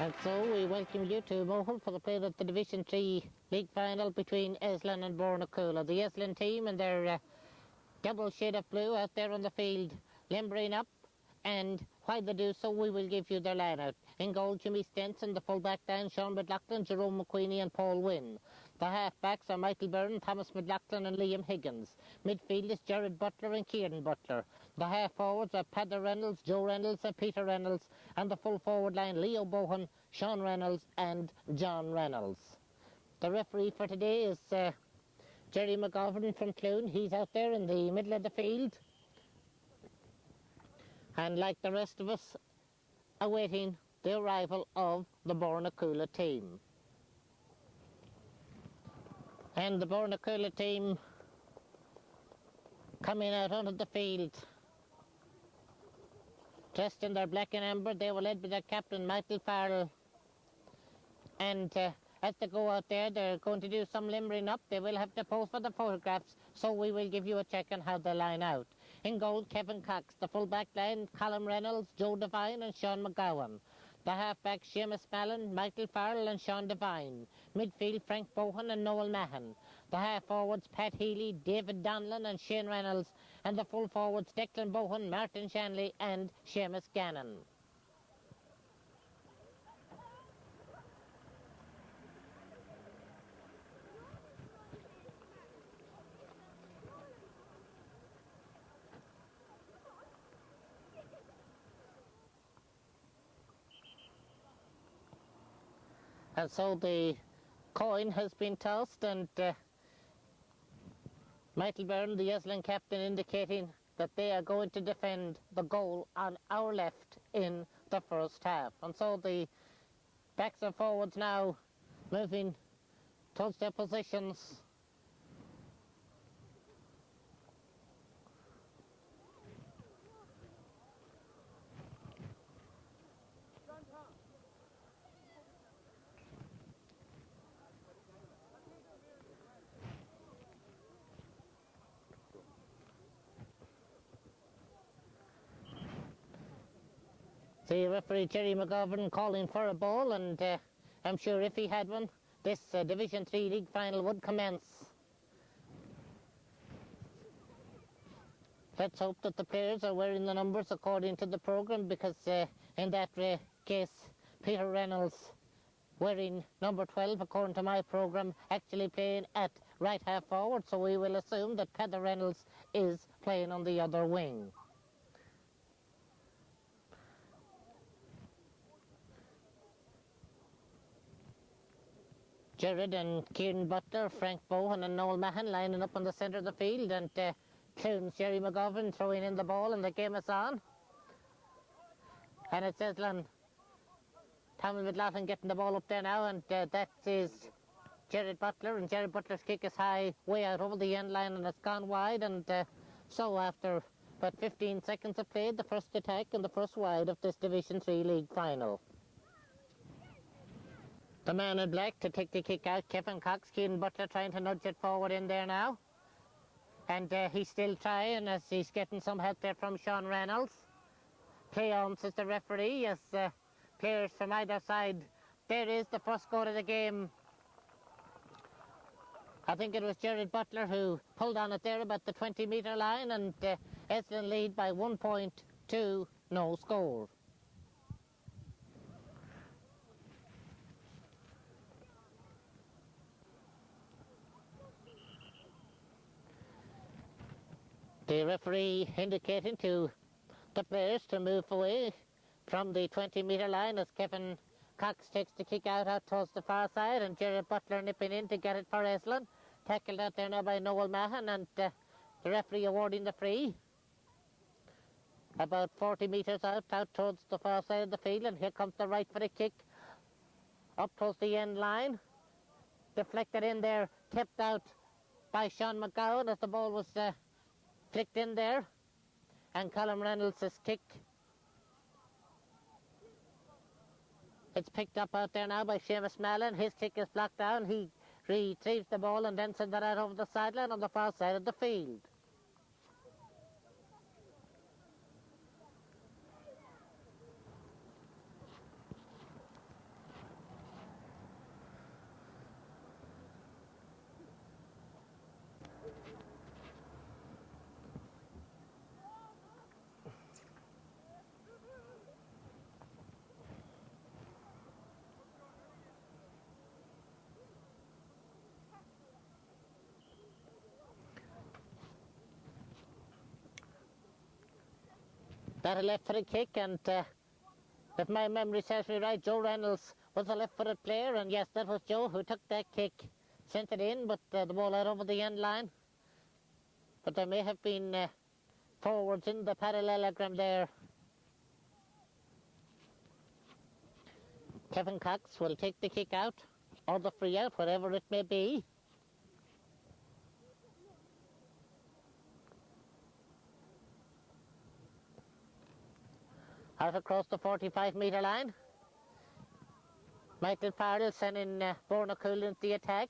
And so we welcome you to Mohill for the play of the Division 3 League Final between Eslin and Bornacoola. The Eslin team and their double shade of blue out there on the field, limbering up, and while they do so we will give you their line-out. In goal, Jimmy Stenson, the full-back line, Sean McLaughlin, Jerome McQueenie and Paul Wynne. The half-backs are Michael Byrne, Thomas McLaughlin and Liam Higgins. Midfield is Jared Butler and Kieran Butler. The half-forwards are Padder Reynolds, Joe Reynolds and Peter Reynolds, and the full-forward line, Leo Bohan, Sean Reynolds and John Reynolds. The referee for today is Jerry McGovern from Clune. He's out there in the middle of the field, and like the rest of us, awaiting the arrival of the Bornacoola team. And the Bornacoola team coming out onto the field, dressed in their black and amber. They were led by their captain, Michael Farrell. And as they go out there, they're going to do some limbering up. They will have to pose for the photographs, so we will give you a check on how they line out. In goal, Kevin Cox. The full-back line, Colin Reynolds, Joe Devine and Sean McGowan. The half-back, Seamus Mallon, Michael Farrell and Sean Devine. Midfield, Frank Bohan and Noel Mahan. The half-forwards, Pat Healy, David Donlan and Shane Reynolds. And the full-forwards, Declan Bohan, Martin Shanley and Seamus Gannon. And so the coin has been tossed, and Michael Byrne, the Eslin captain, indicating that they are going to defend the goal on our left in the first half. And so the backs and forwards now moving towards their positions. The referee Jerry McGovern calling for a ball, and I'm sure if he had one, this Division 3 League final would commence. Let's hope that the players are wearing the numbers according to the programme, because in that case, Peter Reynolds, wearing number 12 according to my programme, actually playing at right half forward, so we will assume that Padder Reynolds is playing on the other wing. Jared and Kieran Butler, Frank Bohan and Noel Mahan lining up on the centre of the field, and Clune's Jerry McGovern throwing in the ball, and the game is on. And it's Aslan, Tommy McLaughlin getting the ball up there now, and that is Jared Butler, and Jared Butler's kick is high, way out over the end line, and it's gone wide, and so after about 15 seconds of play, the first attack and the first wide of this Division 3 League final. The man in black to take the kick out, Kevin Cox. Kieran Butler trying to nudge it forward in there now. And he's still trying as he's getting some help there from Sean Reynolds. Play on, says the referee, as players from either side. There is the first goal of the game. I think it was Jared Butler who pulled on it there about the 20-metre line, and Eslin lead by 1 point to no score. The referee indicating to the players to move away from the 20-metre line as Kevin Cox takes the kick out towards the far side, and Jared Butler nipping in to get it for Eslin. Tackled out there now by Noel Mahan, and the referee awarding the free. About 40 metres out towards the far side of the field, and here comes the right for the kick. Up towards the end line. Deflected in there, tipped out by Sean McGowan as the ball was flicked in there, and Colin Reynolds' kick. It's picked up out there now by Seamus Mallon. His kick is blocked down. He retrieves the ball and then sends it out over the sideline on the far side of the field. That a left-footed kick, and if my memory serves me right, Joe Reynolds was a left-footed player, and yes, that was Joe who took that kick, sent it in, but the ball out over the end line. But there may have been forwards in the parallelogram there. Kevin Cox will take the kick out, or the free out, whatever it may be. Out across the 45-metre line. Michael Farrell sending Bornacoola into the attack.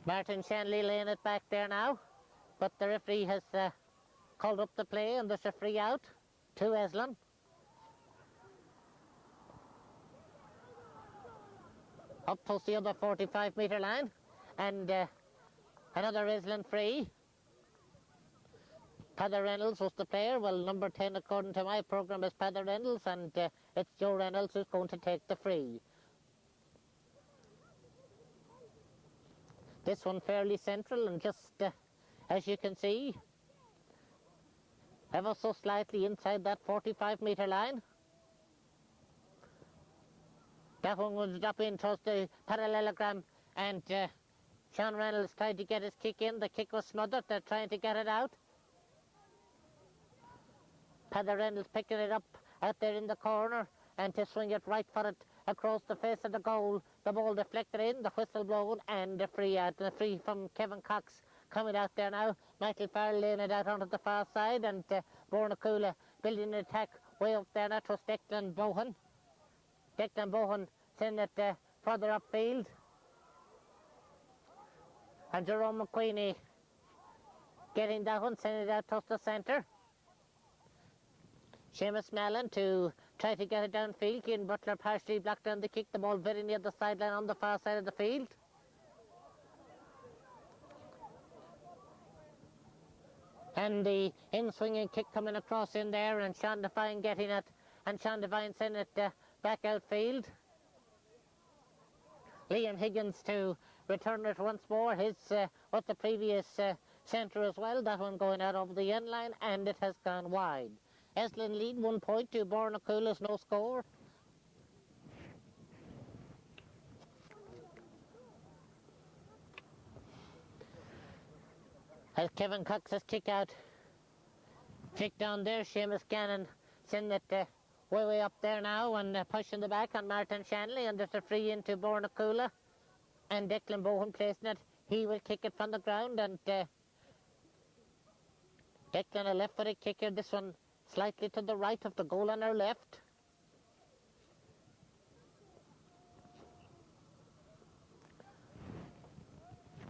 Martin Shanley laying it back there now, but the referee has called up the play, and there's a free out to Aslan. Up towards the other 45-metre line, and another Aslan free. Padder Reynolds was the player. Well, number 10 according to my programme is Padder Reynolds, and it's Joe Reynolds who's going to take the free. This one fairly central, and just as you can see, ever so slightly inside that 45-metre line. That one was up in towards the parallelogram, and Sean Reynolds tried to get his kick in. The kick was smothered. They're trying to get it out. Padder Reynolds picking it up out there in the corner, and to swing it right for it across the face of the goal. The ball deflected in, the whistle blown, and a free out. And a free from Kevin Cox coming out there now. Michael Farrell laying it out onto the far side, and Bornacoola building an attack way up there now to Declan Bohan. Declan Bohan sending it further upfield. And Jerome McQueenie getting that one, sending it out towards the centre. Seamus Mallon to try to get it downfield. Cian Butler partially blocked down the kick. The ball very near the sideline on the far side of the field. And the in-swinging kick coming across in there, and Sean Devine getting it, and Sean Devine sending it back outfield. Liam Higgins to return it once more. His what the previous centre as well. That one going out over the end line, and it has gone wide. Eslin lead 1 point to Bornacoola's no score. As Kevin Cox's kick out, kick down there, Seamus Gannon sending it way up there now, and pushing the back on Martin Shanley, and there's a free into Bornacoola, and Declan Bohan placing it. He will kick it from the ground, and Declan a left-footed kicker. This one slightly to the right of the goal on our left.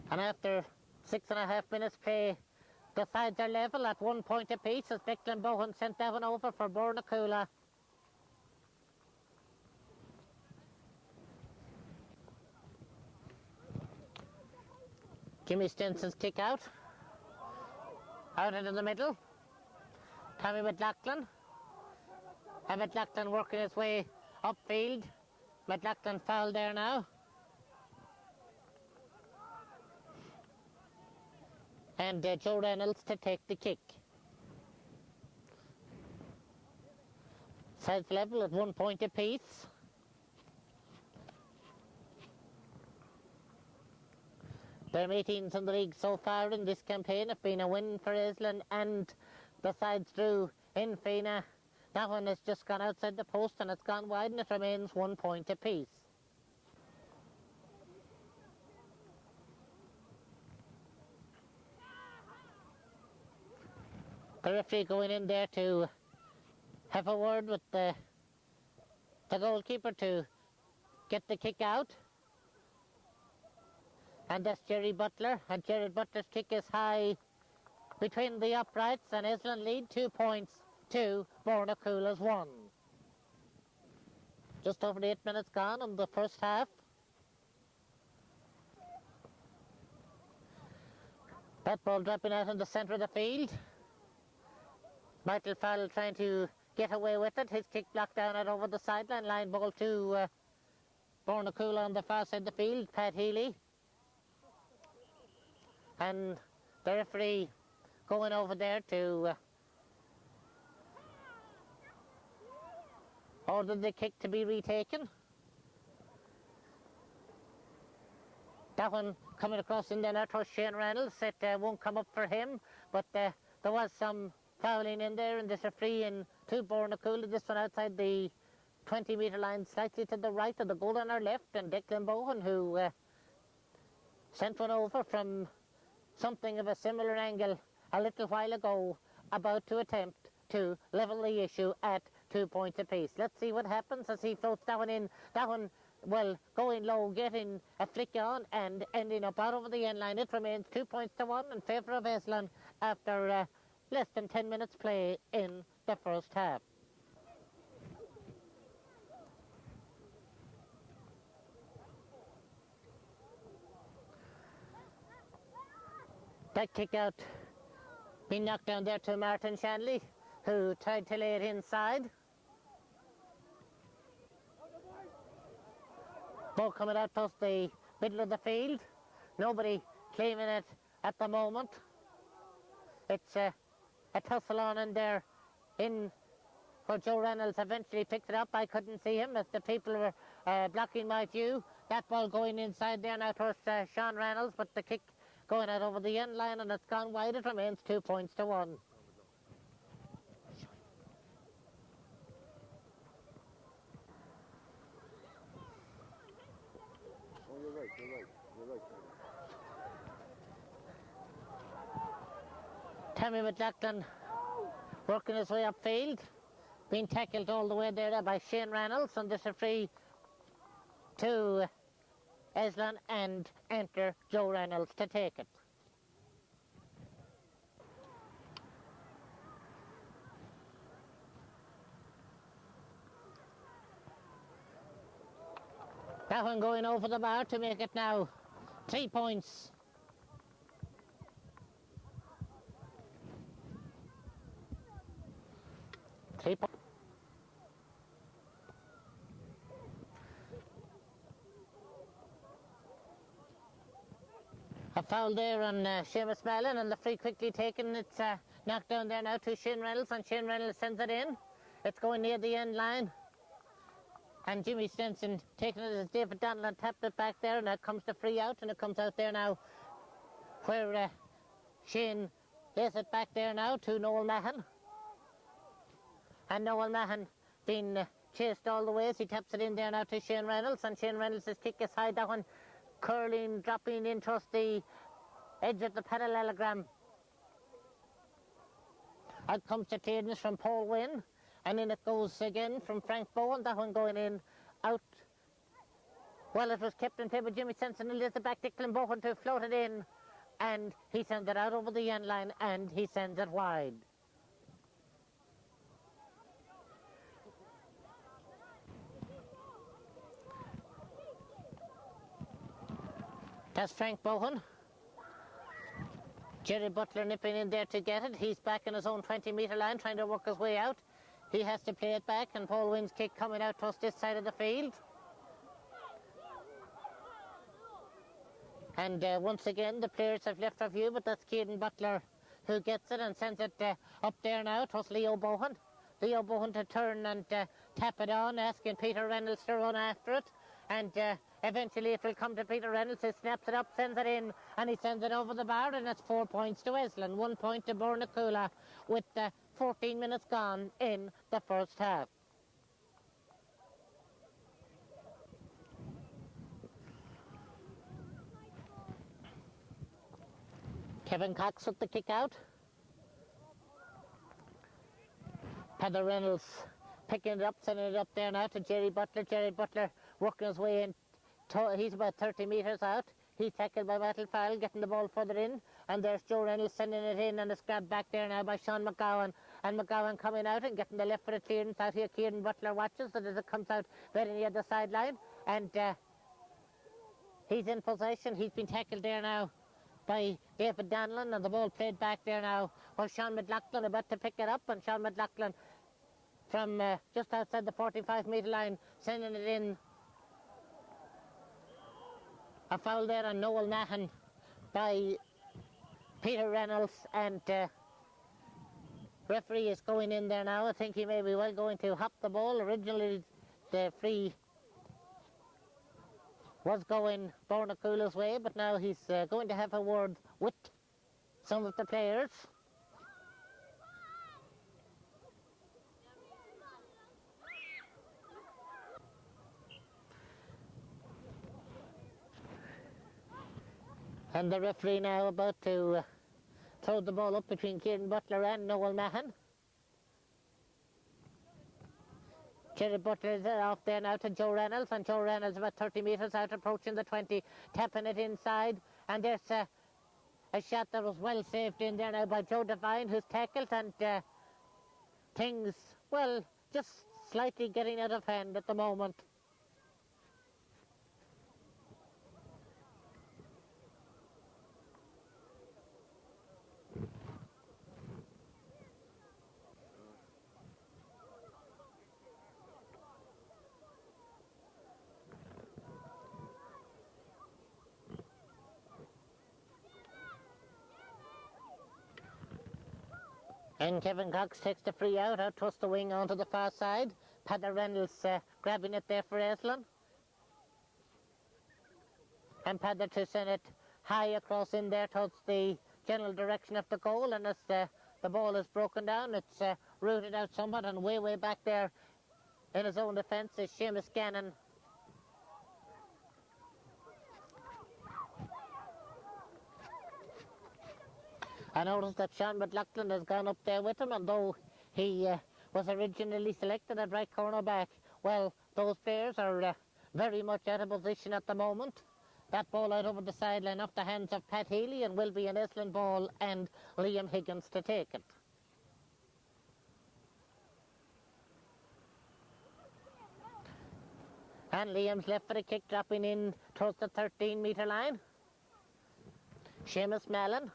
And after 6.5 minutes play, the sides are level at 1 point apiece as Declan Bohan sent that one over for Bornacoola. Jimmy Stinson's kick out into the middle. Tommy McLaughlin. And McLaughlin working his way upfield. McLaughlin fouled there now. And Joe Reynolds to take the kick. Sides level at 1 point apiece. Their meetings in the league so far in this campaign have been a win for Eslin, and the sides drew in Fina. That one has just gone outside the post, and it's gone wide, and it remains 1 point apiece. The referee going in there to have a word with the goalkeeper to get the kick out. And that's Jerry Butler, and Jerry Butler's kick is high between the uprights, and Eslin lead 2 points to Bornacoola's 1. Just over 8 minutes gone in the first half. That ball dropping out in the centre of the field. Michael Farrell trying to get away with it. His kick blocked down out over the sideline. Line ball to Bornacoola on the far side of the field. Pat Healy. And the referee going over there to order the kick to be retaken. That one coming across in there now towards Shane Reynolds. It won't come up for him, but there was some fouling in there, and there's a free in to Bornacoola. This one outside the 20-metre line, slightly to the right of the goal on our left, and Declan Bohan, who sent one over from something of a similar angle a little while ago, about to attempt to level the issue at 2 points apiece. Let's see what happens as he floats that one in. That one, well, going low, getting a flick on and ending up out over the end line. It remains 2 points to 1 in favour of Aslan after less than 10 minutes play in the first half. That kick out being knocked down there to Martin Shanley, who tried to lay it inside. Ball coming out towards the middle of the field. Nobody claiming it at the moment. It's a tussle on in there in where Joe Reynolds eventually picked it up. I couldn't see him as the people were blocking my view. That ball going inside there now towards Sean Reynolds, but the kick going out over the end line, and it's gone wide. It remains 2 points to 1. You're right. Tammy McLaughlin working his way upfield, being tackled all the way there by Shane Reynolds, and there's a free to Aslan and enter Joe Reynolds to take it. That one going over the bar to make it now 3 points. A foul there on Seamus Mallon, and the free quickly taken. It's knocked down there now to Shane Reynolds, and Shane Reynolds sends it in. It's going near the end line. And Jimmy Stenson taking it as David Donlan tapped it back there, and that comes the free out, and it comes out there now where Shane lays it back there now to Noel Mahan. And Noel Mahan being chased all the way as he taps it in there now to Shane Reynolds, and Shane Reynolds' kick is high, that one curling, dropping in towards the edge of the parallelogram. Out comes the clearance from Paul Wynn, and in it goes again from Frank Bowen, that one going in, out. Well, it was kept in play by Jimmy Stenson, and leaves it back to Declan Bowen to float it in, and he sends it out over the end line, and he sends it wide. That's Frank Bowen. Jerry Butler nipping in there to get it. He's back in his own 20-metre line, trying to work his way out. He has to play it back, and Paul Wynn's kick coming out towards this side of the field. And once again, the players have left our view, but that's Kieran Butler who gets it and sends it up there now towards Leo Bohan. Leo Bohan to turn and tap it on, asking Peter Reynolds to run after it. And eventually it will come to Peter Reynolds. He snaps it up, sends it in, and he sends it over the bar, and it's 4 points to Eslin, 1 point to Bornacoola, with 14 minutes gone in the first half. Kevin Cox with the kick out. Heather Reynolds picking it up, sending it up there now to Jerry Butler. Jerry Butler working his way in. He's about 30 metres out. He's tackled by Battle Fowle, getting the ball further in. And there's Joe Reynolds sending it in, and it's grabbed back there now by Sean McGowan. And McGowan coming out and getting the left foot clearance out here. Kieran Butler watches that as it comes out very near the sideline. And he's in possession. He's been tackled there now by David Donlan, and the ball played back there now. Well, Sean McLaughlin about to pick it up, and Sean McLaughlin from just outside the 45-metre line sending it in. A foul there on Noel Mahan by Peter Reynolds, and Referee is going in there now. I think he may be well going to hop the ball. Originally the free was going Bornacoola's way, but now he's going to have a word with some of the players. And the referee now about to throw the ball up between Kieran Butler and Noel Mahon. Kieran Butler is off there now to Joe Reynolds, and Joe Reynolds about 30 metres out, approaching the 20, tapping it inside, and there's a shot that was well saved in there now by Joe Devine, who's tackled, and things, well, just slightly getting out of hand at the moment. And Kevin Cox takes the free out towards the wing onto the far side. Paddy Reynolds grabbing it there for Aslan. And Paddy to send it high across in there towards the general direction of the goal. And as the ball is broken down, it's rooted out somewhat, and way back there in his own defence is Seamus Gannon. I noticed that Sean McLaughlin has gone up there with him, and though he was originally selected at right cornerback, well, those players are very much out of position at the moment. That ball out over the sideline off the hands of Pat Healy, and will be an Eslin ball and Liam Higgins to take it. And Liam's left for the kick, dropping in towards the 13-metre line. Seamus Mallon.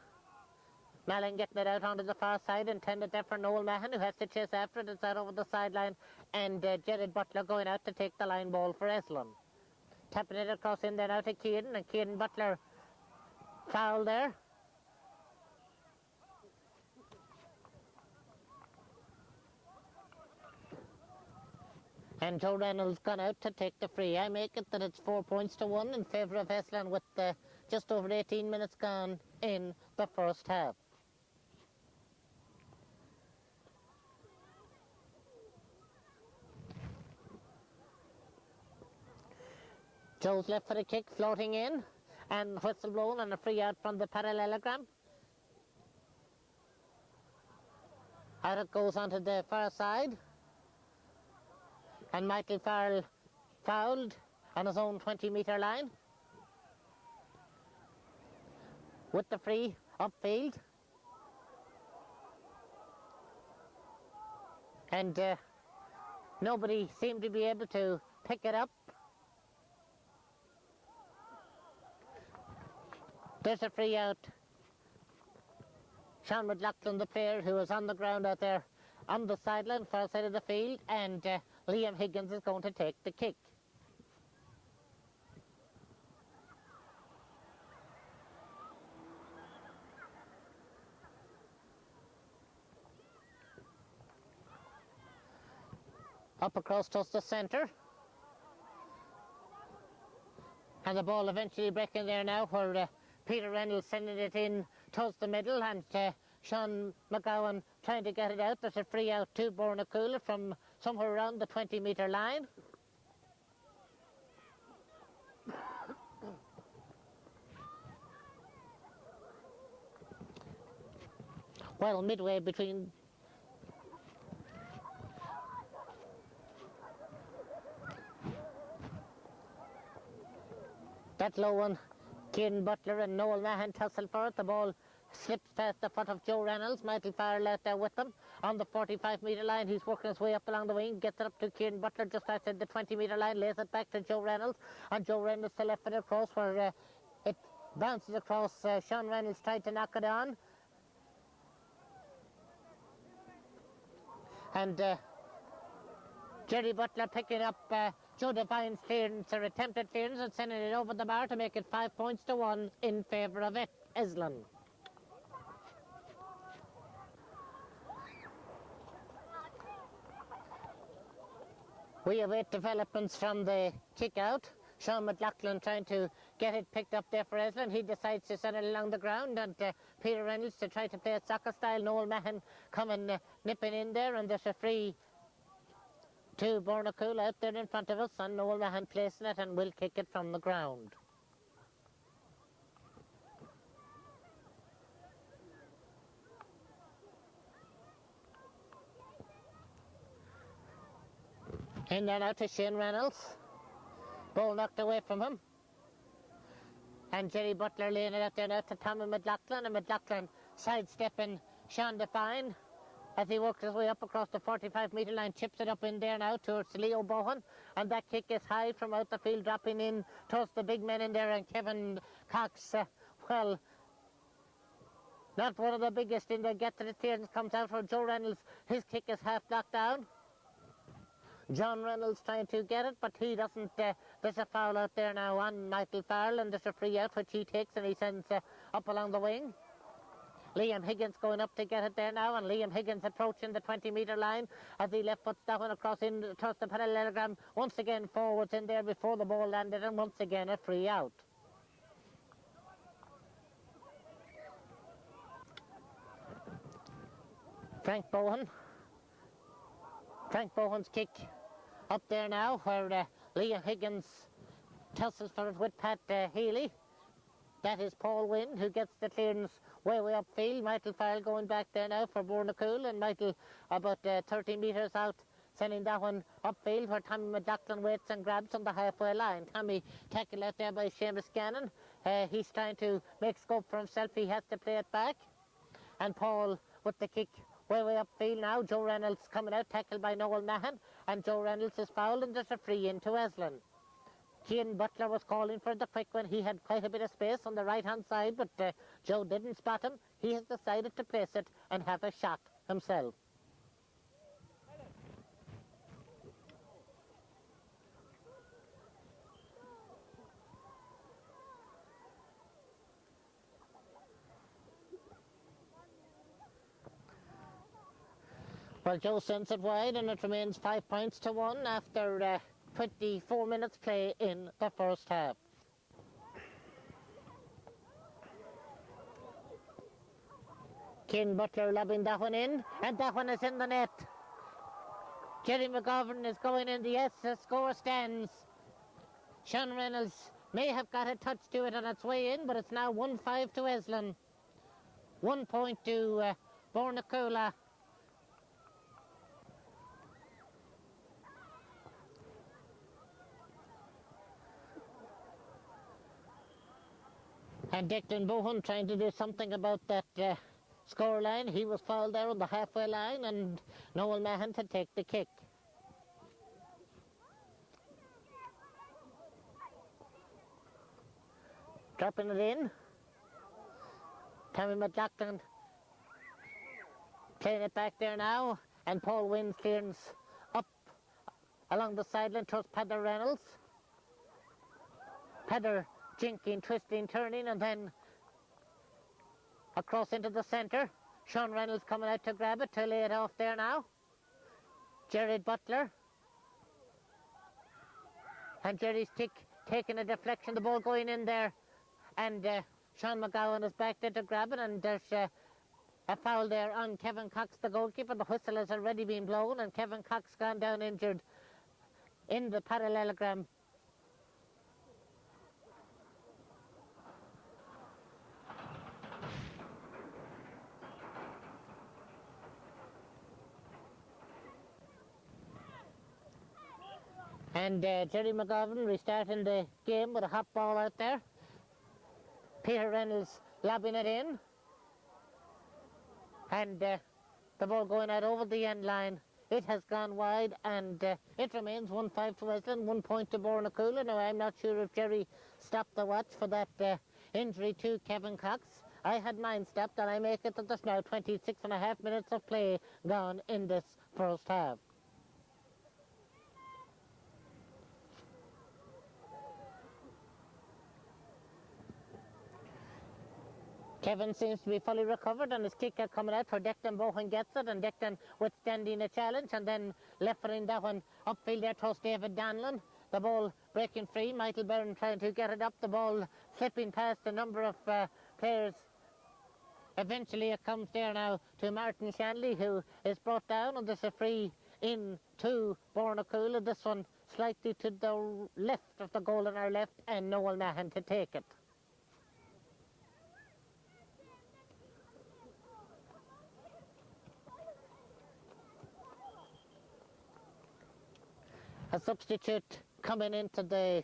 Mallon getting it out onto the far side, intended there for Noel Mahon, who has to chase after it. It's out over the sideline, and Jared Butler going out to take the line ball for Aslan. Tapping it across in there now to Kieran, and Kieran Butler foul there. And Joe Reynolds gone out to take the free. I make it that it's 4-1 in favour of Aslan with just over 18 minutes gone in the first half. Joe's left for the kick, floating in, and whistle blown and a free out from the parallelogram. Out it goes onto the far side. And Michael Farrell fouled on his own 20-metre line. With the free upfield. And nobody seemed to be able to pick it up. There's a free out. Sean McLaughlin, the player who was on the ground out there on the sideline, far side of the field, and Liam Higgins is going to take the kick. Up across towards the centre. And the ball eventually breaking there now, where Peter Reynolds sending it in towards the middle, and Sean McGowan trying to get it out. There's a free out to Bornacoola from somewhere around the 20-metre line. Well, midway between that low one, Kieran Butler and Noel Mahon tussle for it. The ball slips past the foot of Joe Reynolds. Michael Farrell out there with them on the 45-metre line. He's working his way up along the wing, gets it up to Kieran Butler just outside the 20-metre line, lays it back to Joe Reynolds, and Joe Reynolds to left it across, where it bounces across. Sean Reynolds tried to knock it on, and Jerry Butler picking up Joe Devine's clearance, or attempted clearance, and sending it over the bar to make it 5-1 in favour of Eslin. We await developments from the kick out. Sean McLaughlin trying to get it picked up there for Eslin. He decides to send it along the ground, and Peter Reynolds to try to play it soccer style. Noel Mahan coming nipping in there, and there's a free to Bornacoola out there in front of us, and Noel Mahan placing it and will kick it from the ground. In there now to Shane Reynolds. Ball knocked away from him. And Jerry Butler laying it out there now to Tommy McLaughlin, and McLaughlin sidestepping Sean Define as he works his way up across the 45-metre line, chips it up in there now towards Leo Bohan, and that kick is high from out the field, dropping in towards the big men in there, and Kevin Cox, well, not one of the biggest in there, gets to the clearance, comes out for Joe Reynolds. His kick is half blocked down. John Reynolds trying to get it, but he doesn't. There's a foul out there now on Michael Farrell, and there's a free out which he takes and he sends up along the wing. Liam Higgins going up to get it there now, and Liam Higgins approaching the 20-metre line as he left foot down across in towards the parallelogram. Once again forwards in there before the ball landed, and once again a free out. Frank Bohan's kick up there now, where Liam Higgins tussles for it with Pat Healy. That is Paul Wynn who gets the clearance way upfield. Michael Farrell going back there now for Bornacoola, and Michael about 30 metres out, sending that one upfield where Tommy McLaughlin waits and grabs on the halfway line. Tommy tackled out there by Seamus Gannon. He's trying to make scope for himself. He has to play it back. And Paul with the kick way upfield now. Joe Reynolds coming out, tackled by Noel Mahan, and Joe Reynolds is fouled, and there's a free into Aslan. Cian Butler was calling for the quick one. He had quite a bit of space on the right-hand side, but Joe didn't spot him. He has decided to place it and have a shot himself. Well, Joe sends it wide, and it remains 5 points to 1 after 24 minutes play in the first half. Cian Butler lobbing that one in, and that one is in the net. Jerry McGovern is going in. Yes, the score stands. Sean Reynolds may have got a touch to it on its way in, but it's now 1-5 to Eslin. 1 point to Bornacoola. And Declan Bohan trying to do something about that scoreline. He was fouled there on the halfway line, and Noel Mahan to take the kick. Dropping it in. Tommy McLaughlin playing it back there now, and Paul Wynn's clearance up along the sideline towards Padder Reynolds. Padder jinking, twisting, turning, and then across into the centre. Sean Reynolds coming out to grab it, to lay it off there now. Jared Butler. And Jerry's taking a deflection, the ball going in there. And Sean McGowan is back there to grab it, and there's a foul there on Kevin Cox, the goalkeeper. The whistle has already been blown, and Kevin Cox gone down injured in the parallelogram. And Jerry McGovern restarting the game with a hot ball out there. Peter Reynolds lobbing it in. And the ball going out over the end line. It has gone wide, and it remains 1-5 to Eslin, 1 point to Bornacoola. Now, I'm not sure if Jerry stopped the watch for that injury to Kevin Cox. I had mine stopped, and I make it that there's now 26.5 minutes of play gone in this first half. Kevin seems to be fully recovered, and his kicker coming out for Declan. Bohan gets it, and Declan withstanding a challenge, and then leftering that one upfield there towards David Danlon. The ball breaking free. Michael Byrne trying to get it up. The ball slipping past a number of players. Eventually it comes there now to Martin Shanley, who is brought down, and there's a free in to Bornacoola. This one slightly to the left of the goal on our left, and Noel Mahan to take it. A substitute coming into the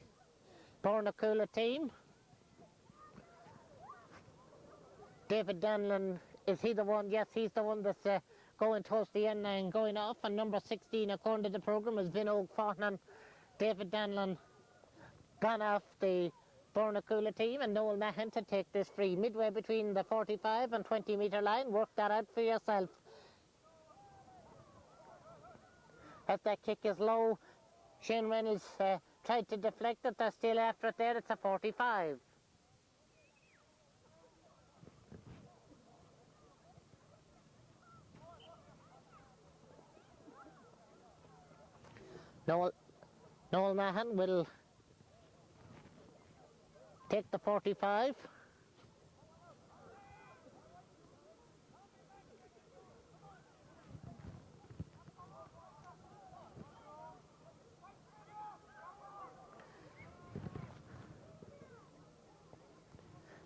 Bornacoola team. David Danlon, is he the one? Yes, he's the one that's going towards the end and going off. And number 16, according to the programme, is Vinod Fortnan. David Danlon gone off the Bornacoola team, and Noel Mahan to take this free. Midway between the 45 and 20 metre line. Work that out for yourself. As that kick is low, Shane Reynolds tried to deflect it. They're still after it there. It's a 45. Noel Mahan will take the 45.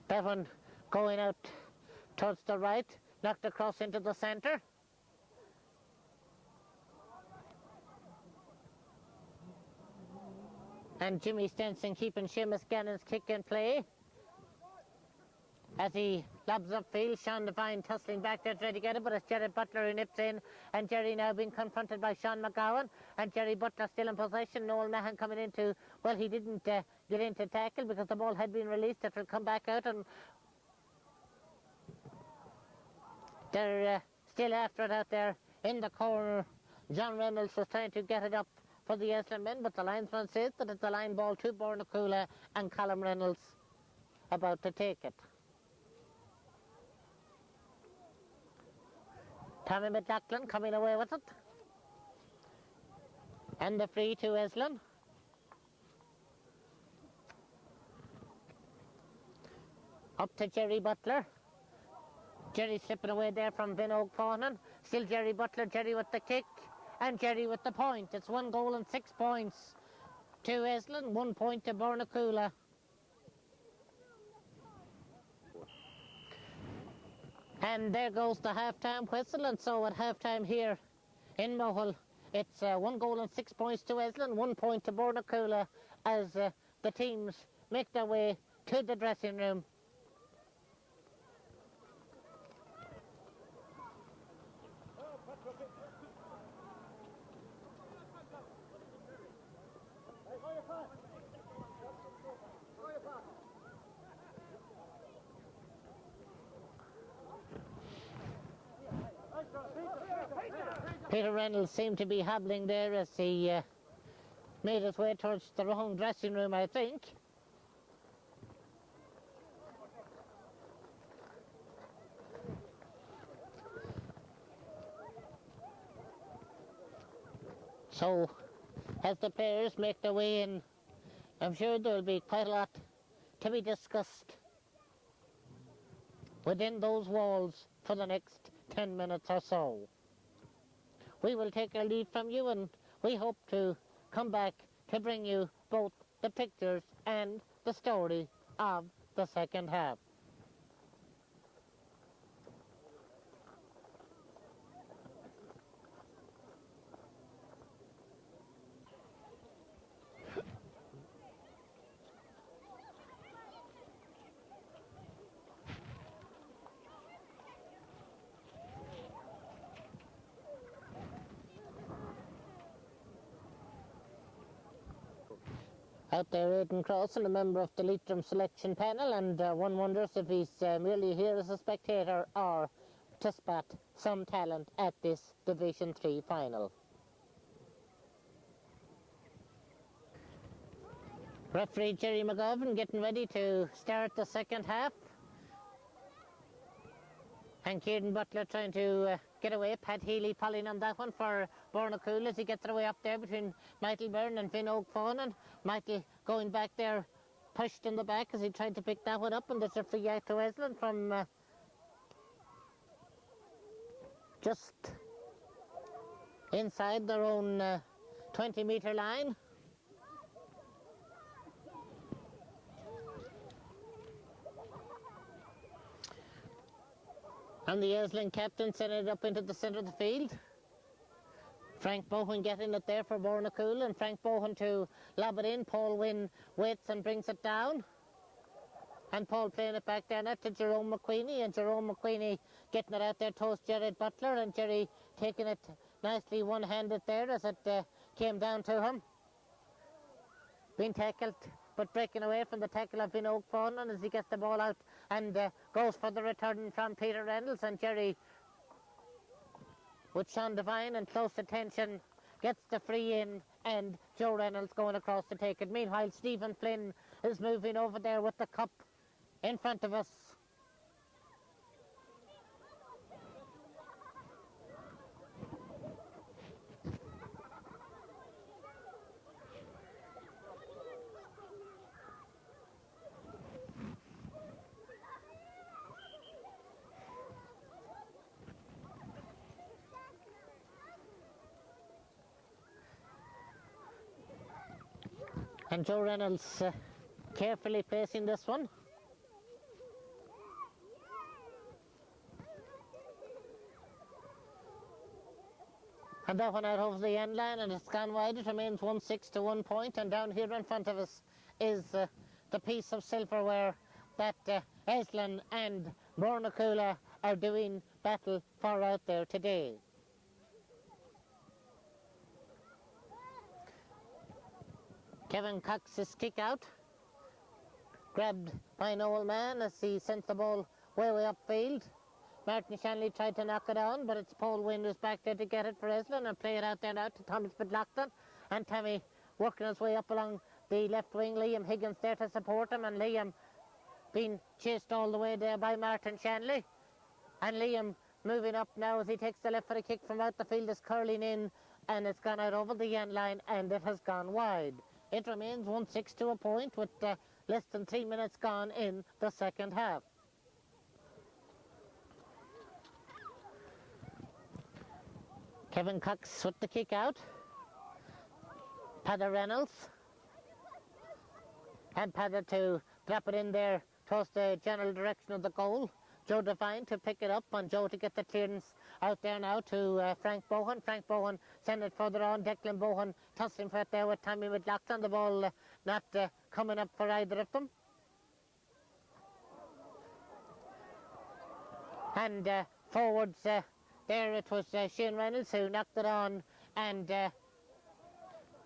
That one going out towards the right, knocked across into the centre. And Jimmy Stenson keeping Seamus Gannon's kick in play. As he lobs upfield, Sean Devine tussling back there to try to get it, but it's Jerry Butler who nips in, and Jerry now being confronted by Sean McGowan, and Jerry Butler still in possession. Noel Mahan coming into, well, he didn't get into tackle because the ball had been released. It will come back out, and they're still after it out there in the corner. John Reynolds was trying to get it up for the Eslin men, but the linesman says that it's a line ball to Bornacoola, and Colin Reynolds about to take it. Tommy McLaughlin coming away with it. And the free to Eslin. Up to Jerry Butler. Jerry slipping away there from Vinod Fortnan. Still Jerry Butler, Jerry with the kick, and Jerry with the point. It's 1 goal and 6 points to Eslin, 1 point to Bornacoola. And there goes the half-time whistle, and so at half-time here in Mohill, it's 1 goal and 6 points to Eslin, 1 point to Bornacoola, as the teams make their way to the dressing room. Peter Reynolds seemed to be hobbling there as he made his way towards the wrong dressing room, I think. So, as the players make their way in, I'm sure there will be quite a lot to be discussed within those walls for the next 10 minutes or so. We will take our leave from you, and we hope to come back to bring you both the pictures and the story of the second half. Out there, Aidan Crossan, a member of the Leitrim selection panel, and one wonders if he's merely here as a spectator or to spot some talent at this Division 3 final. Referee Jerry McGovern getting ready to start the second half. And Kieran Butler trying to get away. Pat Healy pulling on that one for Bornacoola as he gets away up there between Michael Byrne and Finn O'Fanon. Michael going back there, pushed in the back as he tried to pick that one up, and there's a free out to Eslin from just inside their own 20-metre line. And the Eslin captain sent it up into the centre of the field. Frank Bohan getting it there for Bornacoola, and Frank Bohan to lob it in. Paul Wynn waits and brings it down. And Paul playing it back there now to Jerome McQueenie, and Jerome McQueenie getting it out there towards Jared Butler, and Jerry taking it nicely one-handed there as it came down to him. Being tackled, but breaking away from the tackle of Finn O'Fanon as he gets the ball out and goes for the return from Peter Reynolds, and Jerry, with Sean Devine and close attention, gets the free in, and Joe Reynolds going across to take it. Meanwhile, Stephen Flynn is moving over there with the cup in front of us. And Joe Reynolds carefully placing this one. And that one out over the end line, and it's gone wide. It remains 1-6 to 1 point. And down here in front of us is the piece of silverware that Aslan and Bornacoola are doing battle for out there today. Kevin Cox's kick out, grabbed by an old man as he sent the ball way upfield. Martin Shanley tried to knock it on, but it's Paul Wynn who's back there to get it for Eslin and play it out there now to Thomas McLaughlin. And Tommy working his way up along the left wing. Liam Higgins there to support him, and Liam being chased all the way there by Martin Shanley. And Liam moving up now as he takes the left for a kick from out the field, is curling in, and it's gone out over the end line, and it has gone wide. It remains 1-6 to a point with less than 3 minutes gone in the second half. Kevin Cox with the kick out. Padder Reynolds. And Padder to drop it in there towards the general direction of the goal. Joe Devine to pick it up, and Joe to get the clearance out there now to Frank Bohan. Frank Bohan send it further on. Declan Bohan tussling for it there with Tommy McLaughlin. The ball not coming up for either of them. And forwards there it was Shane Reynolds who knocked it on, and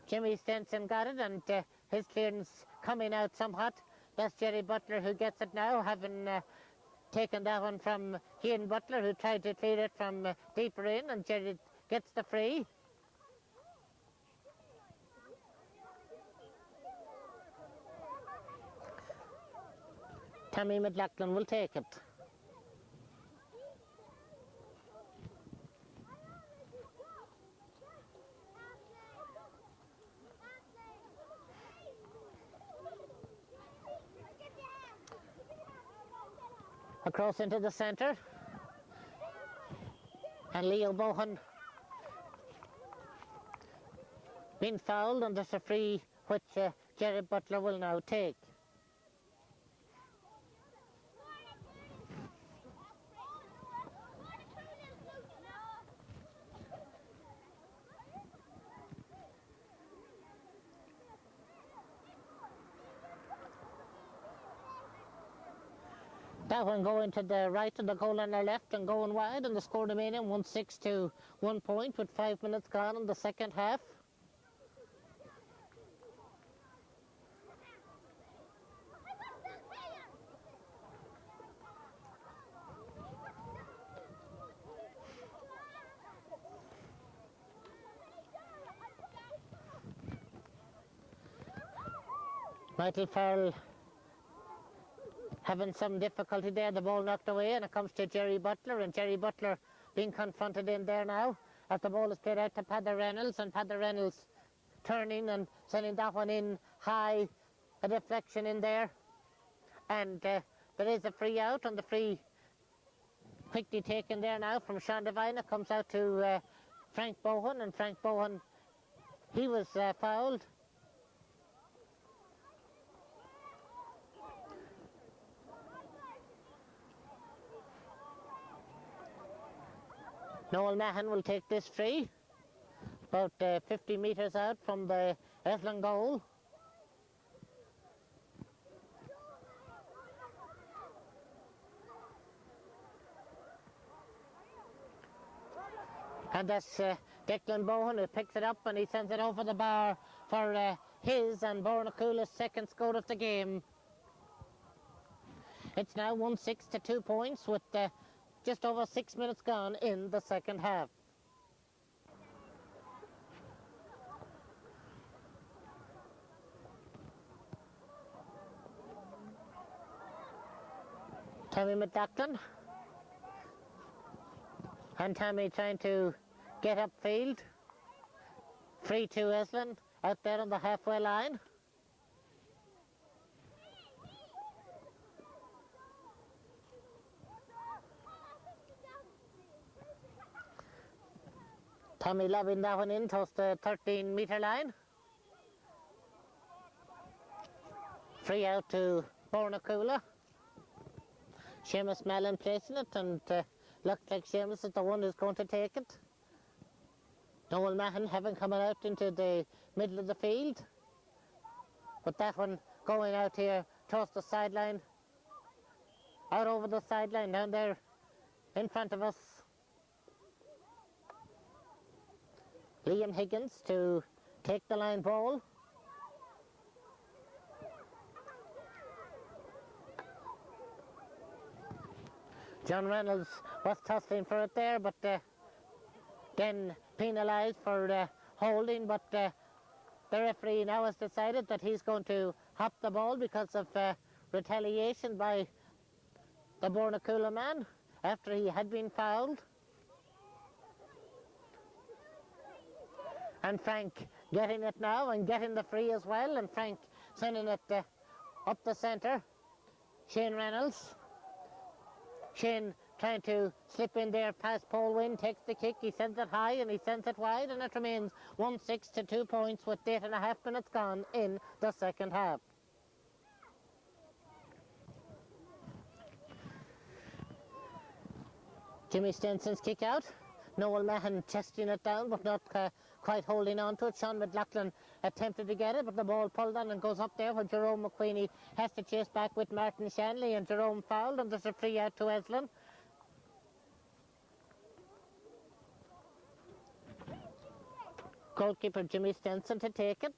Jimmy Stenson got it, and his clearance coming out somewhat. That's Jerry Butler who gets it now, having taken that one from Ian Butler, who tried to clear it from deeper in, and Jerry gets the free. Tommy McLaughlin will take it. Across into the centre, and Leo Bohan been fouled, and there's a free which Jerry Butler will now take. That one going to the right of the goal on their left and going wide, and the score remaining 1-6 to 1 point with 5 minutes gone in the second half. Michael Farrell having some difficulty there. The ball knocked away, and it comes to Jerry Butler, and Jerry Butler being confronted in there now as the ball is played out to Paddy Reynolds, and Paddy Reynolds turning and sending that one in high, a deflection in there, and there is a free out, and the free quickly taken there now from Sean Devine. It comes out to Frank Bohan, and Frank Bohan, he was fouled. Noel Mahan will take this free, about 50 metres out from the Eslin goal. And that's Declan Bohan who picks it up, and he sends it over the bar for his and Bornacoola's second score of the game. It's now 1-6 to 2 points with just over 6 minutes gone in the second half. Tommy McLaughlin. And Tommy trying to get upfield. Free to Eslin out there on the halfway line. Tommy lobbing that one in towards the 13-metre line. Free out to Bornacoola. Seamus Mellon placing it, and looks like Seamus is the one who's going to take it. Noel Mahan having coming out into the middle of the field. But that one going out here towards the sideline. Out over the sideline down there in front of us. Liam Higgins to take the line ball. John Reynolds was tussling for it there, but then penalised for holding, but the referee now has decided that he's going to hop the ball because of retaliation by the Bornacoola man after he had been fouled. And Frank getting it now and getting the free as well, and Frank sending it up the centre. Shane Reynolds. Shane trying to slip in there past Paul Wynn, takes the kick, he sends it high and he sends it wide, and it remains 1-6 to 2 points with 8.5 minutes gone in the second half. Jimmy Stenson's kick out. Noel Mahan chesting it down but not quite holding on to it. Sean McLaughlin attempted to get it, but the ball pulled on and goes up there, where Jerome McQueenie has to chase back with Martin Shanley, and Jerome fouled, and there's a free out to Eslin. Goalkeeper Jimmy Stenson to take it.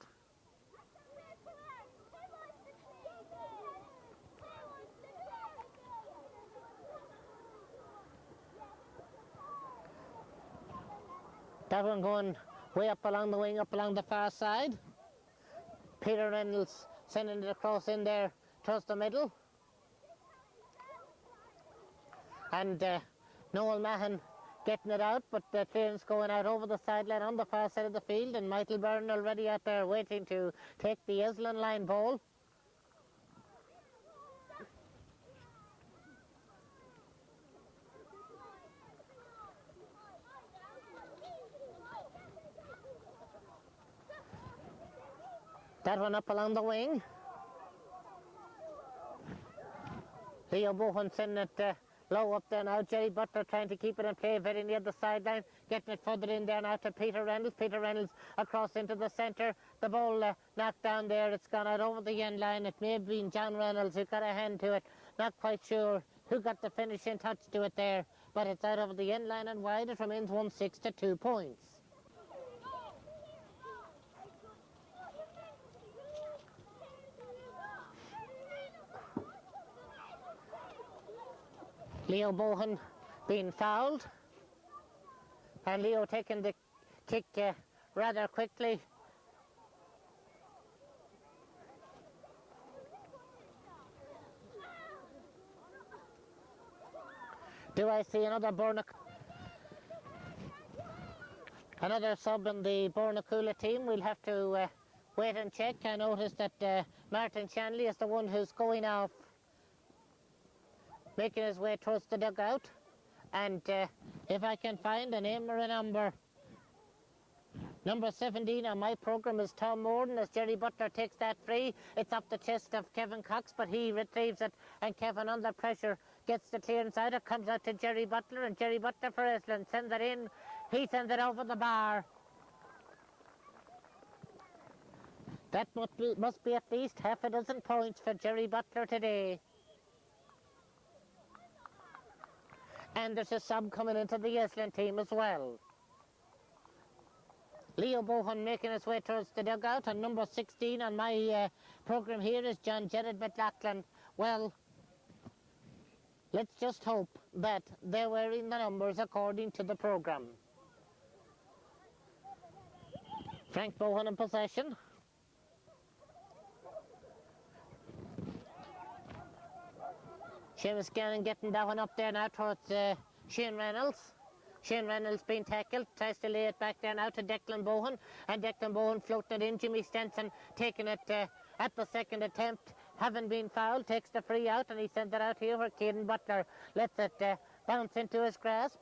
That one going way up along the wing, up along the far side. Peter Reynolds sending it across in there towards the middle. And Noel Mahan getting it out, but the clearance going out over the sideline on the far side of the field, and Michael Byrne already out there waiting to take the Eslin line ball. That one up along the wing. Leo Bohan sending it low up there now. Jerry Butler trying to keep it in play very near the sideline. Getting it further in there now to Peter Reynolds. Peter Reynolds across into the centre. The ball knocked down there. It's gone out over the end line. It may have been John Reynolds who got a hand to it. Not quite sure who got the finishing touch to it there. But it's out over the end line and wide. It remains 1-6 to 2 points. Leo Bohan being fouled, and Leo taking the kick rather quickly. Do I see another another sub in the Bornacoola team? We'll have to wait and check. I noticed that Martin Shanley is the one who's going off, making his way towards the dugout. And if I can find a name or a number 17 on my programme is Tom Morden as Jerry Butler takes that free. It's up the chest of Kevin Cox, but he retrieves it, and Kevin under pressure gets the clearance out. It comes out to Jerry Butler, and Jerry Butler for Eslin sends it in. He sends it over the bar. That must be at least half a dozen points for Jerry Butler today. And there's a sub coming into the Eslin team as well. Leo Bohan making his way towards the dugout, and number 16 on my programme here is John Jared McLaughlin. Well, let's just hope that they're wearing the numbers according to the programme. Frank Bohan in possession. Seamus Gannon getting that one up there now towards Shane Reynolds. Shane Reynolds being tackled, tries to lay it back there now to Declan Bohan, and Declan Bohan floated in. Jimmy Stenson taking it at the second attempt, having been fouled, takes the free out, and he sends it out here where Kieran Butler lets it bounce into his grasp.